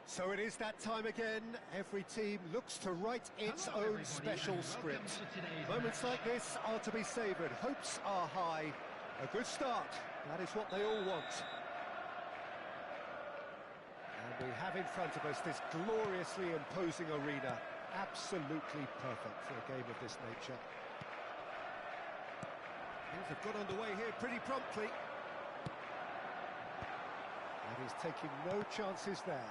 So it is that time again. Every team looks to write its own special script. Moments like this are to be savoured. Hopes are high. A good start. That is what they all want. And we have in front of us this gloriously imposing arena. Absolutely perfect for a game of this nature. Things have got underway here pretty promptly. And he's taking no chances there.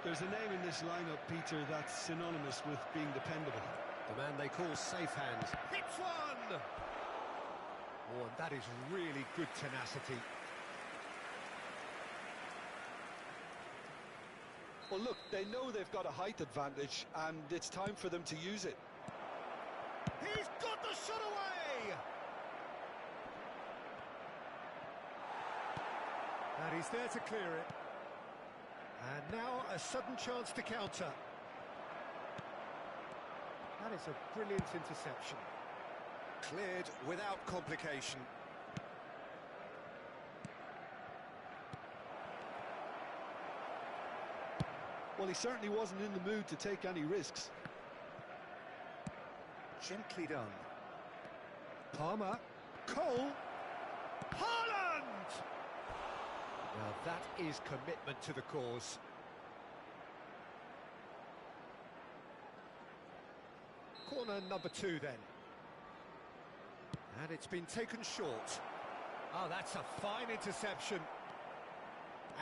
There's a name in this lineup, Peter, that's synonymous with being dependable. The man they call safe hands. Hits one! Oh, and that is really good tenacity. Well, look, they know they've got a height advantage, and it's time for them to use it. He's got the shot away! And he's there to clear it. And now a sudden chance to counter. That is a brilliant interception. Cleared without complication. Well, he certainly wasn't in the mood to take any risks. Gently done. Palmer. Cole. Haaland! Now that is commitment to the cause. Corner number 2 then. And it's been taken short. Oh, that's a fine interception.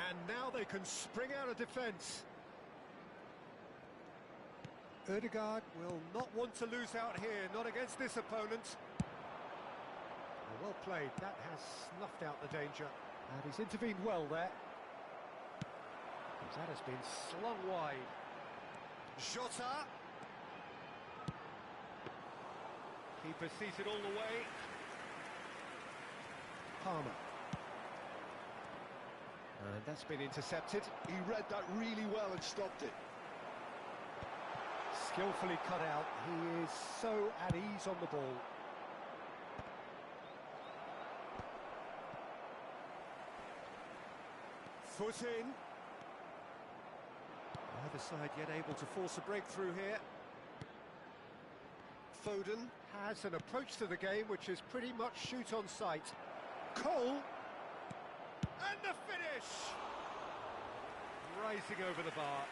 And now they can spring out of defence. Ødegaard will not want to lose out here, not against this opponent. Well played, that has snuffed out the danger. And he's intervened well there. That has been slung wide. Jota. Keeper sees it all the way. Palmer. And that's been intercepted. He read that really well and stopped it. Skillfully cut out. He is so at ease on the ball. Foot in. Either side yet able to force a breakthrough here. Foden has an approach to the game which is pretty much shoot on sight. Cole. And the finish! Rising over the bar.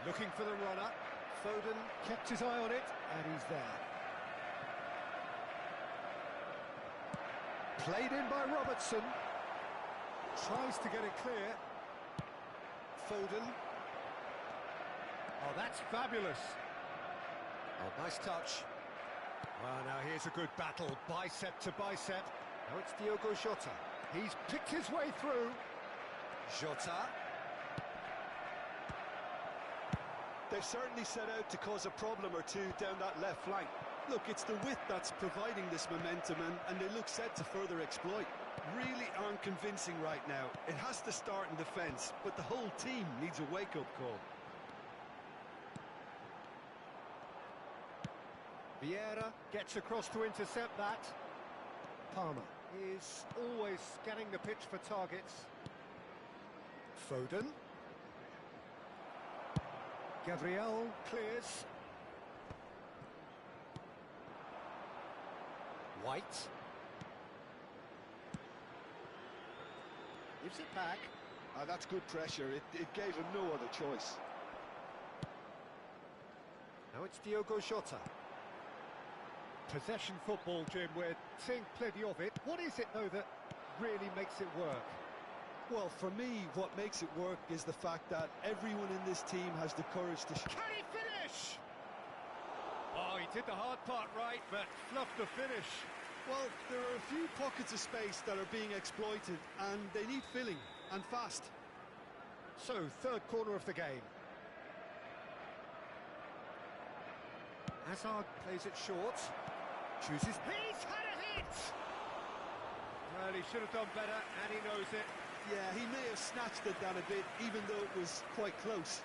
Looking for the runner. Foden kept his eye on it, and he's there. Played in by Robertson. Tries to get it clear. Foden. Oh, that's fabulous. Oh, nice touch. Well, now here's a good battle, bicep to bicep. Now it's Diogo Jota. He's picked his way through. Jota. They've certainly set out to cause a problem or two down that left flank. Look, it's the width that's providing this momentum, and they look set to further exploit. Really aren't convincing right now. It has to start in defence, but the whole team needs a wake-up call. Vieira gets across to intercept that. Palmer is always scanning the pitch for targets. Foden. Gabriel clears. White. Gives it back. That's good pressure. It gave him no other choice. Now it's Diogo Jota. Possession football, Jim, we're seeing plenty of it. What is it, though, that really makes it work? Well, for me, what makes it work is the fact that everyone in this team has the courage to... Can he finish? Oh, he did the hard part right, but fluffed the finish. Well, there are a few pockets of space that are being exploited, and they need filling, and fast. So, third corner of the game. Hazard plays it short. Chooses... He's had a hit! Well, he should have done better, and he knows it. Yeah, he may have snatched at that a bit, even though it was quite close.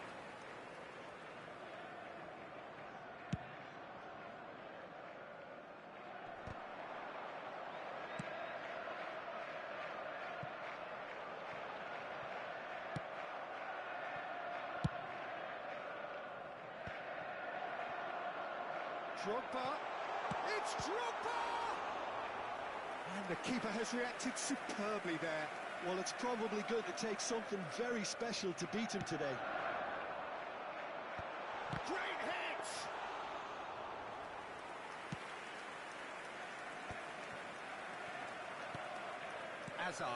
Drogba. It's Drogba! And the keeper has reacted superbly there. Well, it's probably going to take something very special to beat him today. Great hit! Hazard.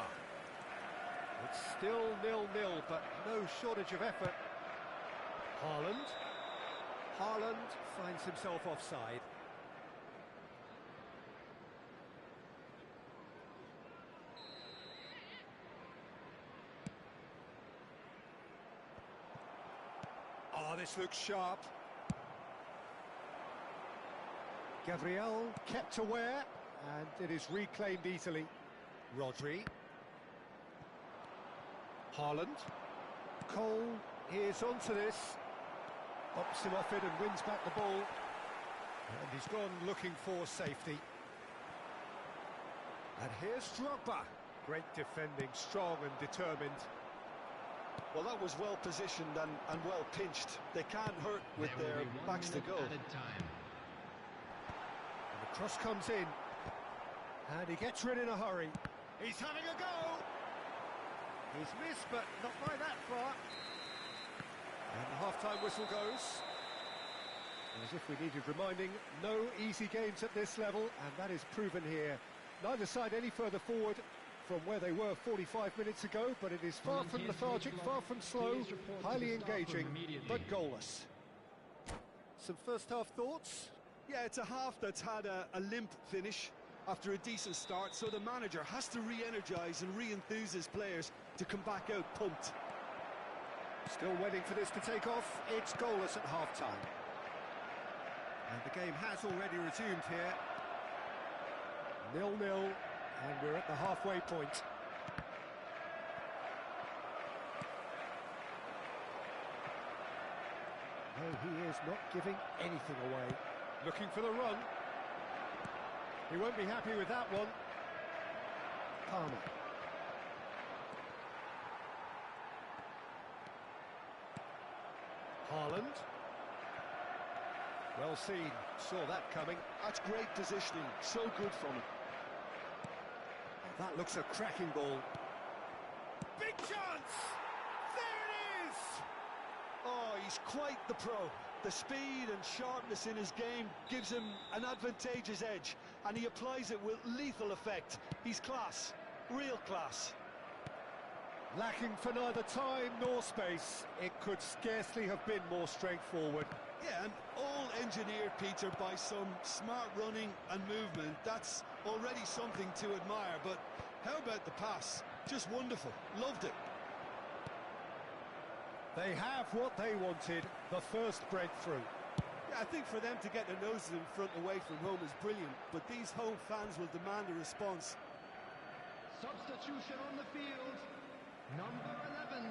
It's still 0-0, but no shortage of effort. Haaland. Haaland finds himself offside. Oh, this looks sharp. Gabriel kept aware, and it is reclaimed easily. Rodri. Haaland. Cole is onto this. Bops him off it and wins back the ball. And he's gone looking for safety. And here's Drogba. Great defending, strong and determined. Well, that was well positioned and well pinched. They can't hurt with their backs to go. And the cross comes in. And he gets rid in a hurry. He's having a go. He's missed, but not by that far. And the half-time whistle goes. As if we needed reminding, no easy games at this level, and that is proven here. Neither side any further forward from where they were 45 minutes ago, but it is far from lethargic, far from slow, highly engaging, but goalless. Some first-half thoughts? Yeah, it's a half that's had a limp finish after a decent start, so the manager has to re-energise and re-enthuse his players to come back out pumped. Still waiting for this to take off. It's goalless at half-time. And the game has already resumed here. 0-0, and we're at the halfway point. No, he is not giving anything away. Looking for the run. He won't be happy with that one. Palmer. Haaland. Well seen, saw that coming. That's great positioning, so good from him. That looks a cracking ball. Big chance! There it is! Oh, he's quite the pro. The speed and sharpness in his game gives him an advantageous edge, and he applies it with lethal effect. He's class, real class. Lacking for neither time nor space. It could scarcely have been more straightforward. Yeah, and all engineered, Peter, by some smart running and movement. That's already something to admire, but how about the pass? Just wonderful. Loved it. They have what they wanted, the first breakthrough. Yeah, I think for them to get their noses in front away from home is brilliant, but these home fans will demand a response. Substitution on the field. Number 11,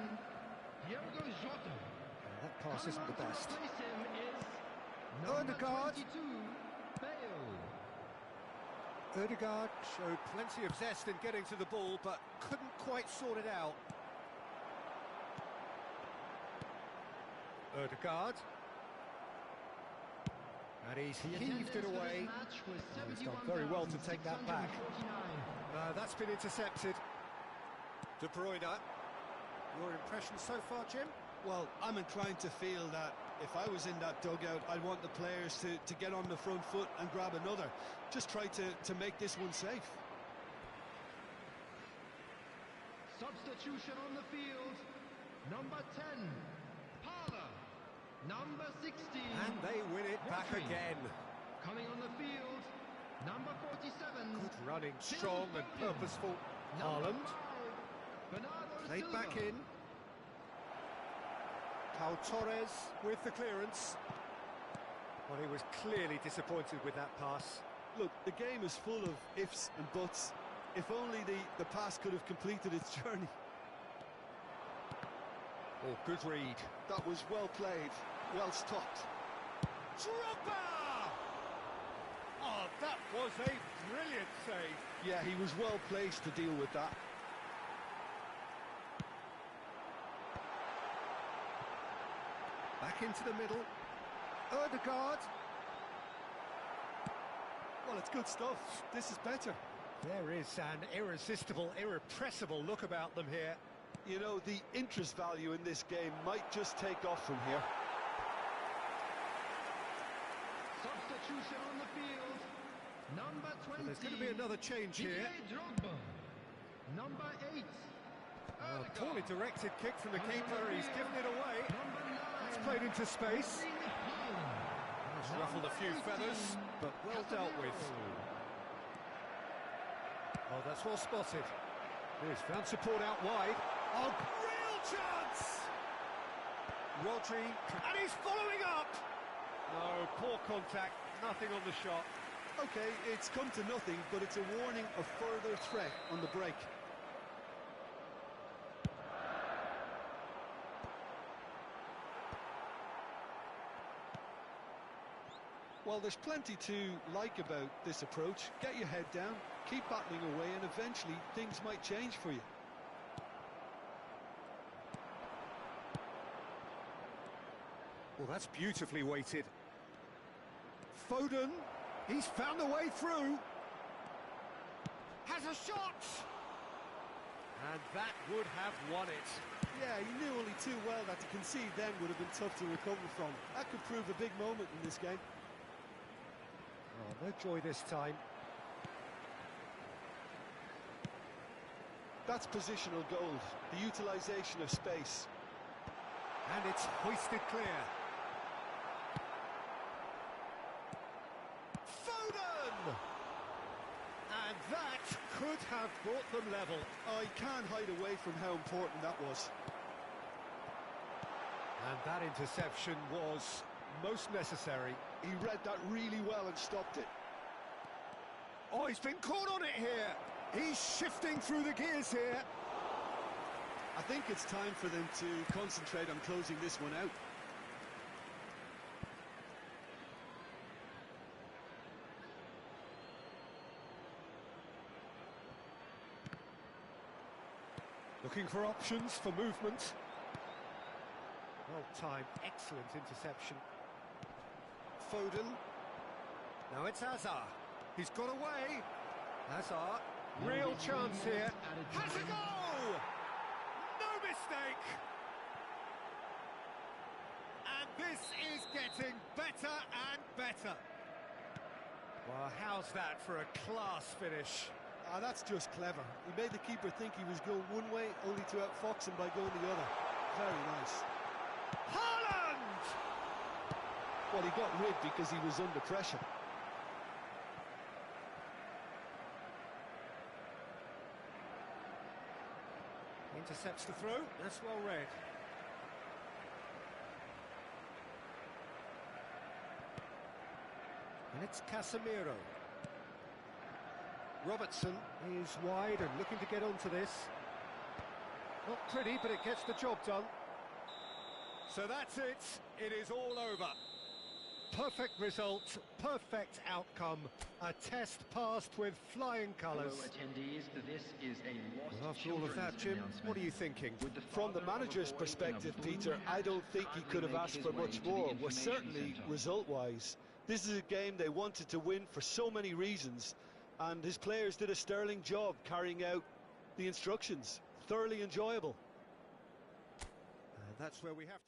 Diogo Jota. That pass isn't the best. Replace him is number Ødegaard. 22, Bale. Ødegaard showed plenty of zest in getting to the ball, but couldn't quite sort it out. Ødegaard. And he's heaved it away. He's done very well to take that back. That's been intercepted. De Bruyne. Your impression so far, Jim? Well, I'm inclined to feel that if I was in that dugout, I'd want the players to get on the front foot and grab another. Just try to make this one safe. Substitution on the field. Number 10, Parler. Number 16. And they win it back Rodri. again. Coming on the field, number 47. Good running, strong and purposeful. Haaland. Played Silva. back in. Pau Torres with the clearance. Well, he was clearly disappointed with that pass. Look, the game is full of ifs and buts. If only the pass could have completed its journey. Oh, good read. That was well played, well stopped. Drogba! Oh, that was a brilliant save. Yeah, he was well placed to deal with that. Back into the middle. Odegaard. Well, it's good stuff. This is better. There is an irresistible, irrepressible look about them here. You know, the interest value in this game might just take off from here. Substitution on the field. Number 20. So there's going to be another change here. Drogba. Number 8. A poorly directed kick from the keeper. He's given it away. Number 9. It's played into space. It's ruffled a few feathers, but well dealt with. Oh, that's well spotted. He's found support out wide. Oh, real chance! Rodri, and he's following up! No, poor contact, nothing on the shot. Okay, it's come to nothing, but it's a warning of further threat on the break. Well, there's plenty to like about this approach. Get your head down, keep battling away, and eventually things might change for you. Well, that's beautifully weighted. Foden, he's found a way through. Has a shot! And that would have won it. Yeah, he knew only too well that to concede then would have been tough to recover from. That could prove a big moment in this game. Oh, no joy this time. That's positional gold, the utilisation of space. And it's hoisted clear. Foden! And that could have brought them level. I can't hide away from how important that was. And that interception was most necessary. He read that really well and stopped it. Oh, he's been caught on it here. He's shifting through the gears here. I think it's time for them to concentrate on closing this one out. Looking for options for movement. Well timed, excellent interception. Foden. Now it's Hazard. He's got away. Hazard, real chance here. Has a goal! No mistake! And this is getting better and better. Well, how's that for a class finish? Ah, that's just clever. He made the keeper think he was going one way, only to outfox him by going the other. Very nice. Haaland! Well, he got rid because he was under pressure. Intercepts the throw. That's well read. And it's Casemiro. Robertson is wide and looking to get onto this. Not pretty, but it gets the job done. So that's it. It is all over. Perfect result, perfect outcome. A test passed with flying colours. Hello, attendees. This is a lost Well, after all of that, Jim, what are you thinking? From the manager's perspective, Peter, I don't think he could have asked for much more. Well, certainly result-wise. This is a game they wanted to win for so many reasons, and his players did a sterling job carrying out the instructions. Thoroughly enjoyable. And that's where we have to...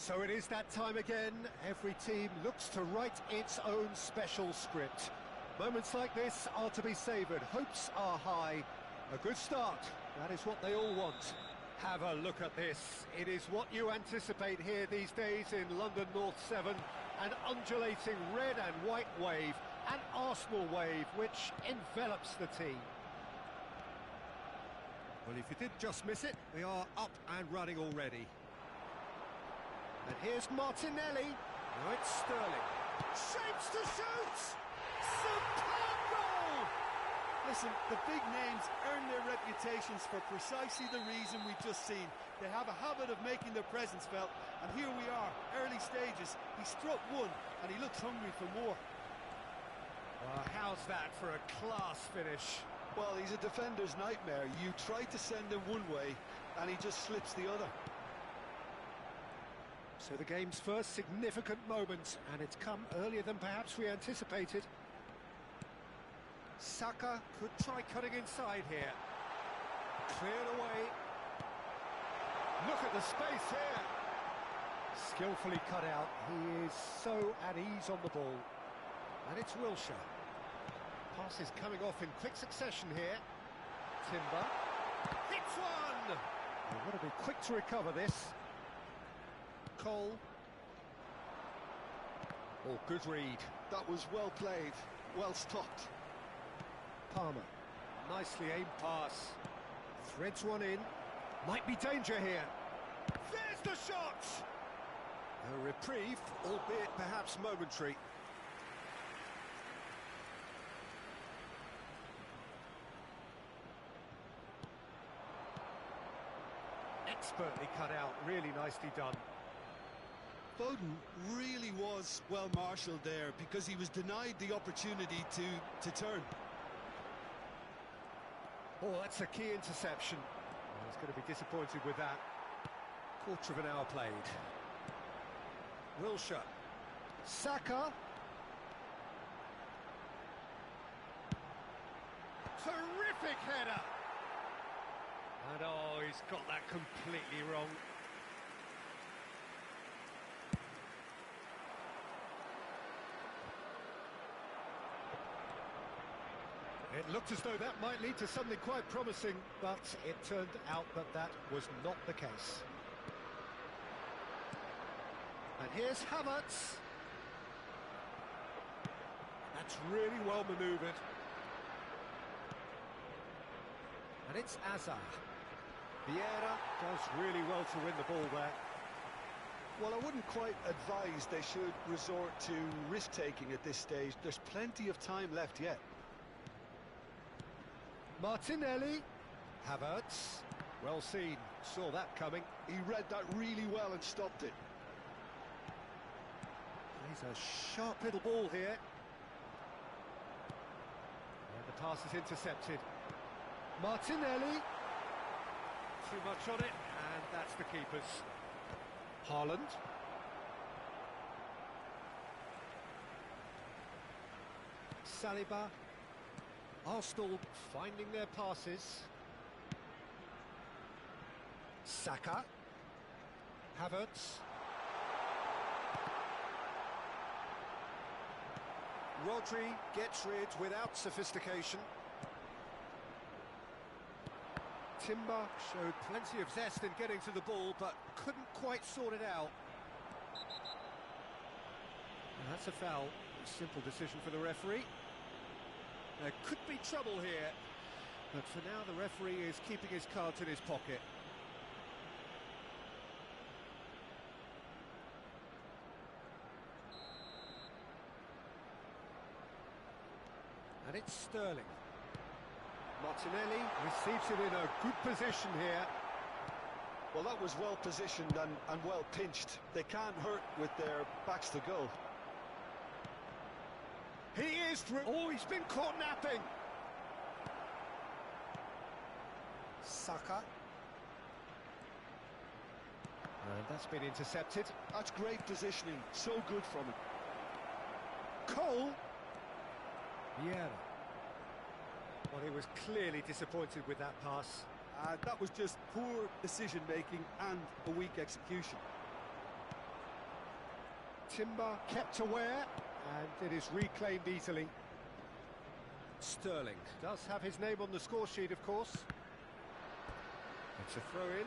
So it is that time again. Every team looks to write its own special script. Moments like this are to be savoured. Hopes are high. A good start. That is what they all want. Have a look at this. It is what you anticipate here these days in London North 7. An undulating red and white wave. An Arsenal wave which envelops the team. Well, if you did just miss it, we are up and running already. And here's Martinelli. Now it's Sterling. Shapes to shoot! Superb goal! Listen, the big names earn their reputations for precisely the reason we've just seen. They have a habit of making their presence felt, and here we are, early stages. He struck one, and he looks hungry for more. Well, how's that for a class finish? Well, he's a defender's nightmare. You try to send him one way, and he just slips the other. So the game's first significant moment, and it's come earlier than perhaps we anticipated. Saka could try cutting inside here. Cleared away. Look at the space here. Skillfully cut out. He is so at ease on the ball. And it's Wilshere. Pass is coming off in quick succession here. Timber. Hits one! They've got to be quick to recover this. Cole. Oh, good read. That was well played, well stopped. Palmer. Nicely aimed pass. Threads one in. Might be danger here. There's the shot! A reprieve, albeit perhaps momentary. Expertly cut out, really nicely done. Foden really was well marshalled there because he was denied the opportunity to turn. Oh, that's a key interception. He's going to be disappointed with that. Quarter of an hour played. Wilshere. Saka. Terrific header. And oh, he's got that completely wrong. It looked as though that might lead to something quite promising, but it turned out that that was not the case. And here's Havertz. That's really well manoeuvred. And it's Azar. Vieira does really well to win the ball there. Well, I wouldn't quite advise they should resort to risk-taking at this stage. There's plenty of time left yet. Martinelli. Havertz. Well seen. Saw that coming. He read that really well and stopped it. Plays a sharp little ball here. And the pass is intercepted. Martinelli. Too much on it, and that's the keeper's. Haaland. Saliba. Arsenal finding their passes. Saka. Havertz. Rodri gets rid without sophistication. Timber showed plenty of zest in getting to the ball, but couldn't quite sort it out. And that's a foul. A simple decision for the referee. There could be trouble here, but for now the referee is keeping his cards in his pocket. And it's Sterling. Martinelli receives it in a good position here. Well, that was well positioned and well pinched. They can't hurt with their backs to goal. He is through. Oh, he's been caught napping. Saka. And that's been intercepted. That's great positioning. So good from him. Cole. Vieira. Well, he was clearly disappointed with that pass. That was just poor decision-making and a weak execution. Timber kept aware, and it is reclaimed easily. Sterling does have his name on the score sheet, of course. It's a throw-in.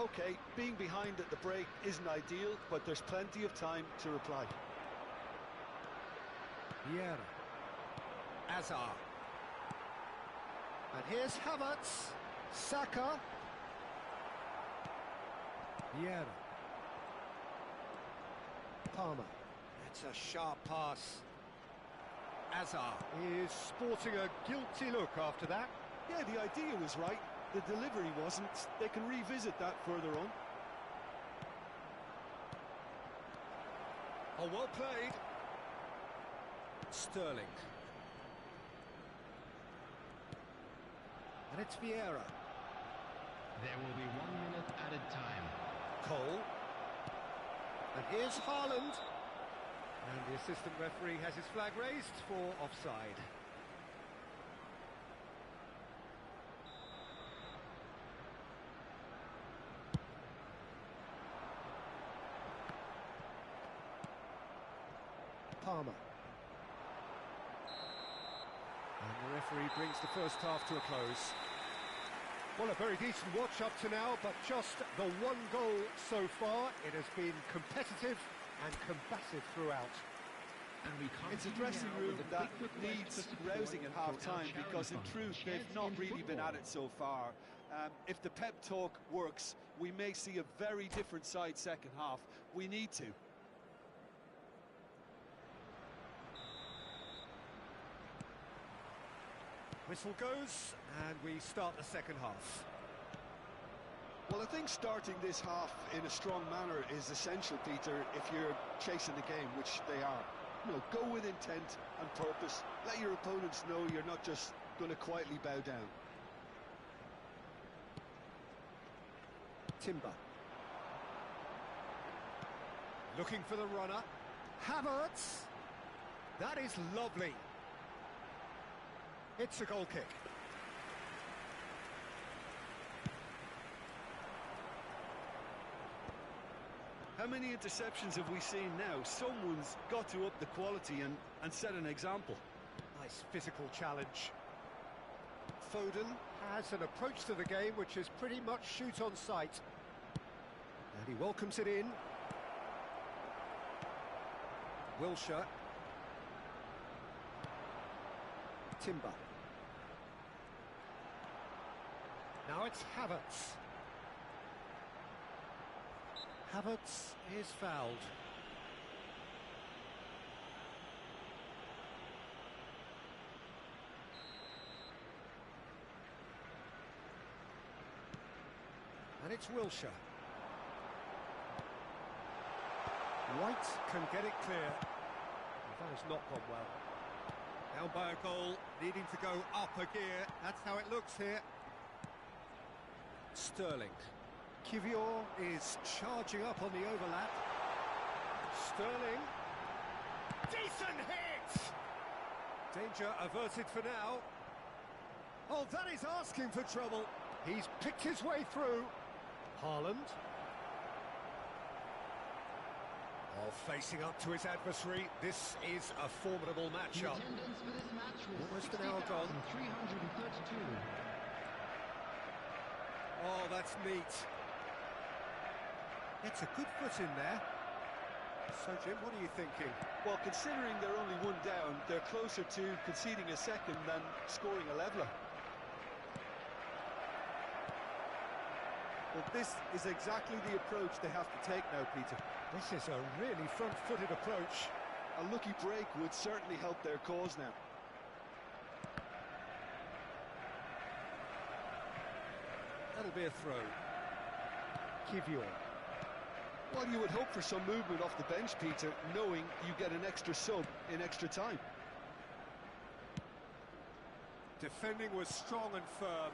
Okay, being behind at the break isn't ideal, but there's plenty of time to reply. Vieira. Azar. And here's Havertz. Saka. Vieira. Palmer. That's a sharp pass. Azar is sporting a guilty look after that. Yeah, the idea was right. The delivery wasn't. They can revisit that further on. Oh, well played. Sterling. And it's Vieira. There will be 1 minute added time. Cole. And here's Haaland. And the assistant referee has his flag raised for offside. Palmer. And the referee brings the first half to a close. Well, a very decent watch up to now, but just the one goal so far. It has been competitive and combative throughout. And we It's a dressing room that needs rousing at half-time because, in truth, they've not really been at it so far. If the pep talk works, we may see a very different side second half. We need to. Whistle goes, and we start the second half. Well, I think starting this half in a strong manner is essential, Peter, if you're chasing the game, which they are. You know, go with intent and purpose. Let your opponents know you're not just going to quietly bow down. Timber. Looking for the runner. Havertz. That is lovely. It's a goal kick. How many interceptions have we seen now? Someone's got to up the quality and set an example. Nice physical challenge. Foden has an approach to the game which is pretty much shoot on sight. And he welcomes it in. Wilshere. Timber. Now it's Havertz. Havertz is fouled. And it's Wilshere. White can get it clear. That has not gone well. Down by a goal, needing to go up a gear. That's how it looks here. Sterling. Kivior is charging up on the overlap. Sterling. Decent hit! Danger averted for now. Oh, that is asking for trouble. He's picked his way through. Haaland. Oh, facing up to his adversary. This is a formidable matchup. Attendance for this match was Almost an hour gone. 332. Oh, that's neat. It's a good foot in there. So, Jim, what are you thinking? Well, considering they're only one down, they're closer to conceding a second than scoring a leveller. Well, this is exactly the approach they have to take now, Peter. This is a really front-footed approach. A lucky break would certainly help their cause now. That'll be a throw. Kivior. Well, you would hope for some movement off the bench, Peter, knowing you get an extra sub in extra time. Defending was strong and firm.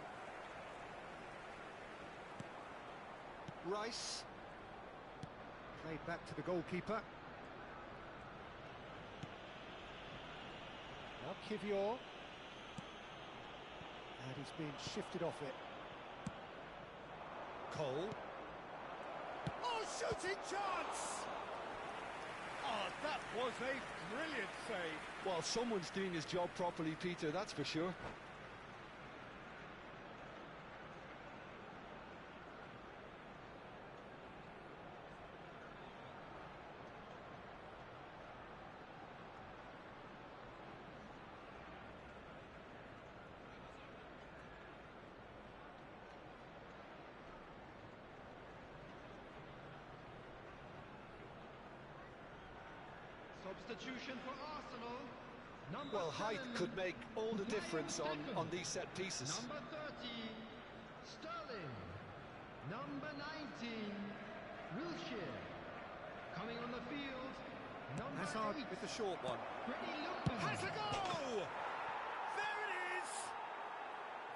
Rice. Played back to the goalkeeper. Now Kivior. And he's been shifted off it. Cole. Oh, shooting chance! Oh, that was a brilliant save. Well, someone's doing his job properly, Peter, that's for sure. Substitution for Arsenal. Number Well, height 7, could make all the difference on second. these set pieces. Number 30, Sterling. Number 19, Wilshere. Coming on the field, number Hazard 8, with the short one. Freddie Luton. Has a goal! There it is!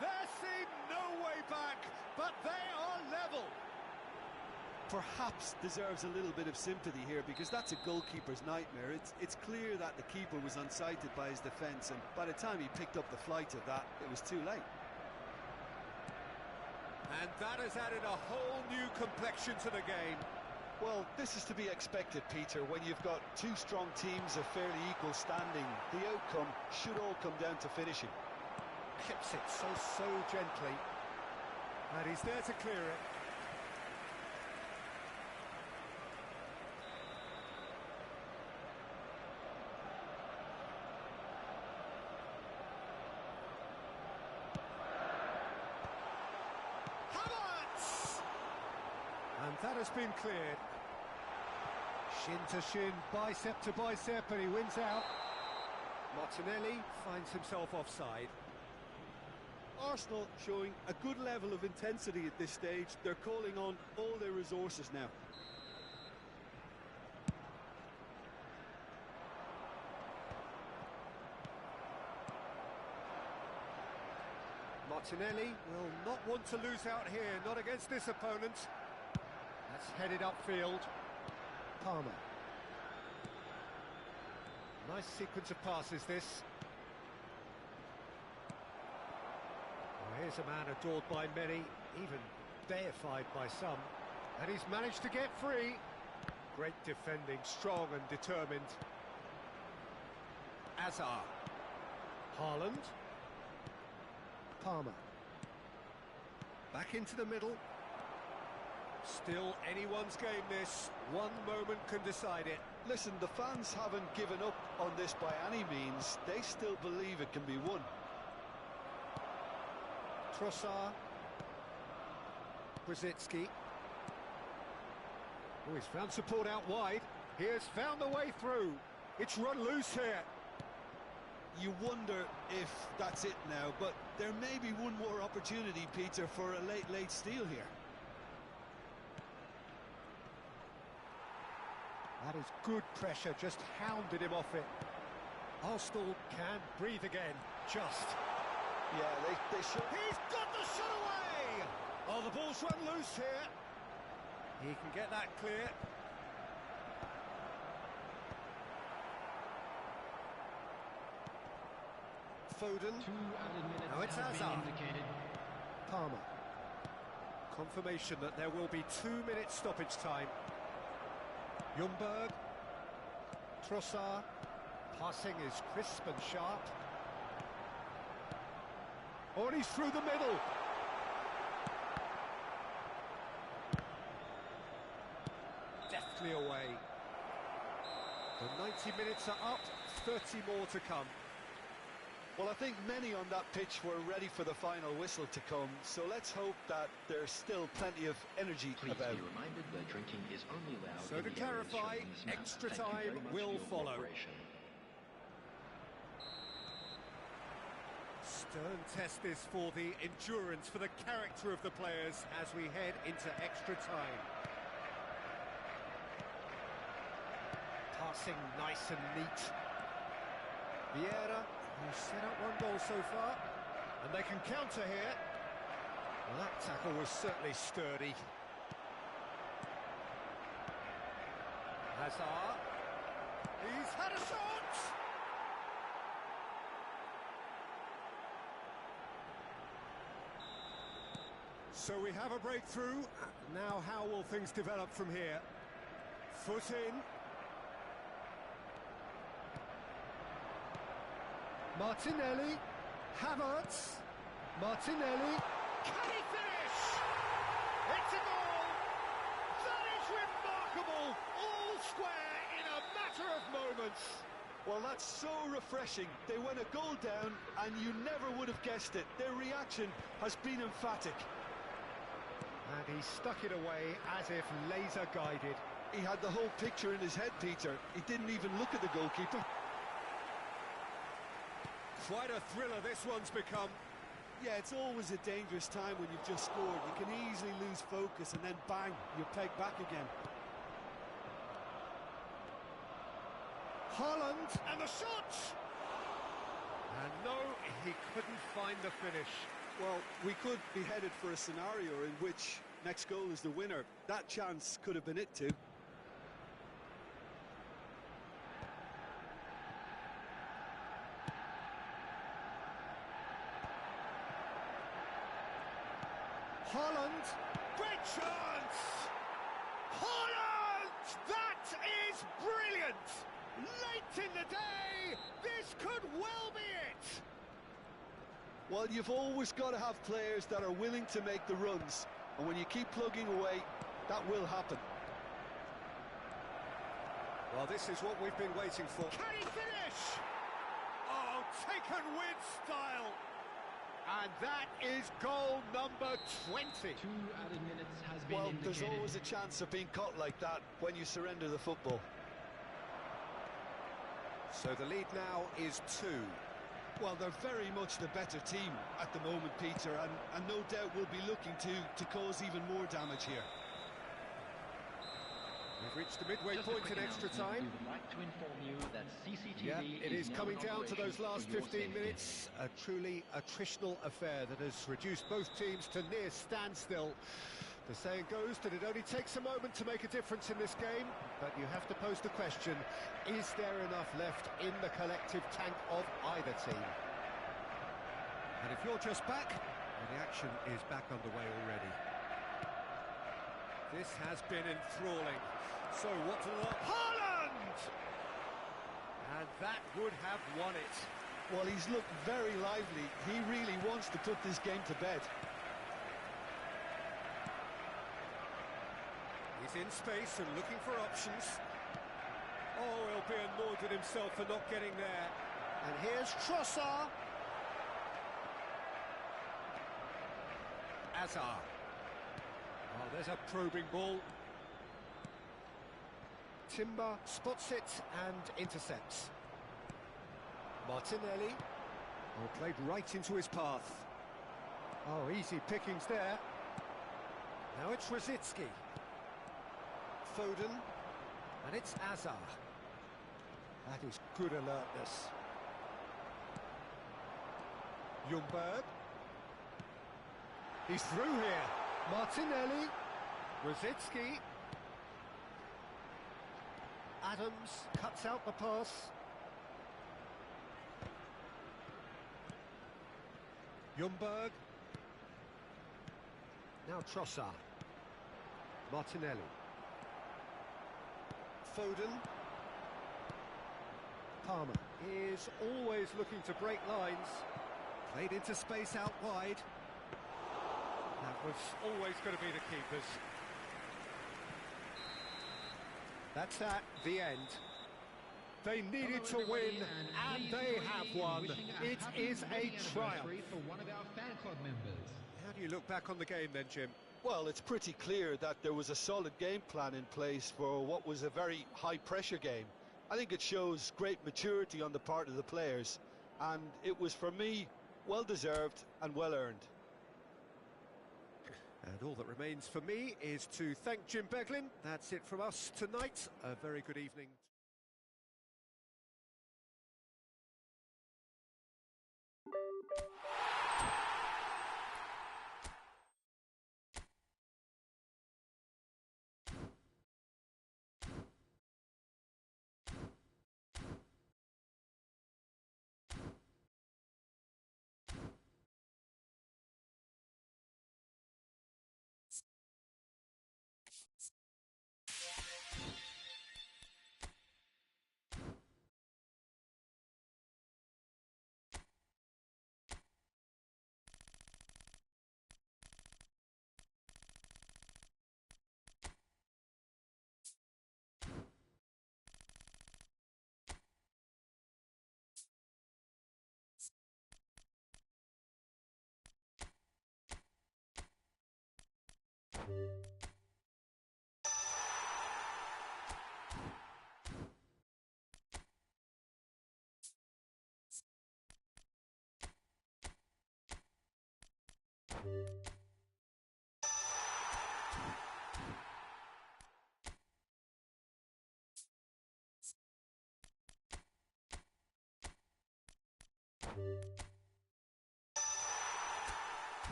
There seemed no way back, but they are level. Perhaps deserves a little bit of sympathy here, because that's a goalkeeper's nightmare. It's clear that the keeper was unsighted by his defence, and by the time he picked up the flight of that, it was too late. And that has added a whole new complexion to the game. Well, this is to be expected, Peter. When you've got two strong teams of fairly equal standing, the outcome should all come down to finishing. Clips it so gently. And he's there to clear it. And that has been cleared. Shin to shin, bicep to bicep, and he wins out. Martinelli finds himself offside. Arsenal showing a good level of intensity at this stage. They're calling on all their resources now. Martinelli will not want to lose out here, not against this opponent. That's headed upfield. Palmer. Nice sequence of passes, this. Well, here's a man adored by many, even deified by some. And he's managed to get free. Great defending, strong and determined. Azar. Haaland. Palmer. Back into the middle. Still anyone's game, this. One moment can decide it. Listen, the fans haven't given up on this by any means. They still believe it can be won. Trossard. Brzezinski. Oh, he's found support out wide. He has found the way through. It's run loose here. You wonder if that's it now, but there may be one more opportunity, Peter, for a late steal here. That is good pressure, just hounded him off it. Arsenal can breathe again, just. Yeah, they should. He's got the shot away! Oh, the ball's run loose here. He can get that clear. Foden. Now it's Hazard. Palmer. Confirmation that there will be 2 minutes stoppage time. Ljungberg. Trossard. Passing is crisp and sharp. Oh, and he's through the middle. Deftly away. The 90 minutes are up, 30 more to come. Well, I think many on that pitch were ready for the final whistle to come, so let's hope that there's still plenty of energy Please about. be reminded that drinking is only allowed So in to the areas clarify, shown in this map. extra Thank you time very much will for your follow. cooperation. Stern test this for the endurance, for the character of the players as we head into extra time. Passing nice and neat. Vieira, who's set up one goal so far, and they can counter here. Well, that tackle was certainly sturdy. Hazard. He's had a shot! So we have a breakthrough. Now how will things develop from here? Foot in. Martinelli. Havertz. Martinelli. Can he finish? It's a goal! That is remarkable! All square in a matter of moments. Well, that's so refreshing. They went a goal down, and you never would have guessed it. Their reaction has been emphatic. And he stuck it away as if laser-guided. He had the whole picture in his head, Peter. He didn't even look at the goalkeeper. Quite a thriller this one's become. Yeah, it's always a dangerous time when you've just scored. You can easily lose focus, and then bang, you're pegged back again. Haaland, and the shot! And no, he couldn't find the finish. Well, we could be headed for a scenario in which next goal is the winner. That chance could have been it too. Haaland, great chance! Haaland! That is brilliant! Late in the day, this could well be it! Well, you've always got to have players that are willing to make the runs, and when you keep plugging away, that will happen. Well, this is what we've been waiting for. Can he finish? Oh, taken with style! And that is goal number 20. 2 added minutes has been Well, indicated. there's always a chance of being caught like that when you surrender the football. So the lead now is 2. Well, they're very much the better team at the moment, Peter, and no doubt will be looking to cause even more damage here. We've reached the midway Just a point quick in extra announcement. time. We would like to inform you that CCTV Yeah, it is now coming in down to operation those last for your 15 safety. minutes. A truly attritional affair that has reduced both teams to near standstill. The saying goes that it only takes a moment to make a difference in this game, but you have to pose the question, is there enough left in the collective tank of either team? And if you're just back, well, the action is back underway already. This has been enthralling. So what to the... Haaland! And that would have won it. Well, he's looked very lively. He really wants to put this game to bed. He's in space and looking for options. Oh, he'll be annoyed at himself for not getting there. And here's Trossard. Azar. Oh, there's a probing ball. Timber spots it and intercepts. Martinelli. Oh, played right into his path. Oh, easy pickings there. Now it's Rosicki. Foden. And it's Azar. That is good alertness. Ljungberg. He's through here. Martinelli. Rosicki. Adams cuts out the pass. Ljungberg. Now Trossard. Martinelli. Foden. Palmer is always looking to break lines. Played into space out wide. That was always going to be the keepers. That's at the end. They needed to Hello, win, everybody, and please they join me have in won. wishing a It happy is a wedding triumph. anniversary for one of our fan club members. How do you look back on the game then, Jim? Well, it's pretty clear that there was a solid game plan in place for what was a very high-pressure game. I think it shows great maturity on the part of the players, and it was, for me, well-deserved and well-earned. And all that remains for me is to thank Jim Beglin. That's it from us tonight. A very good evening.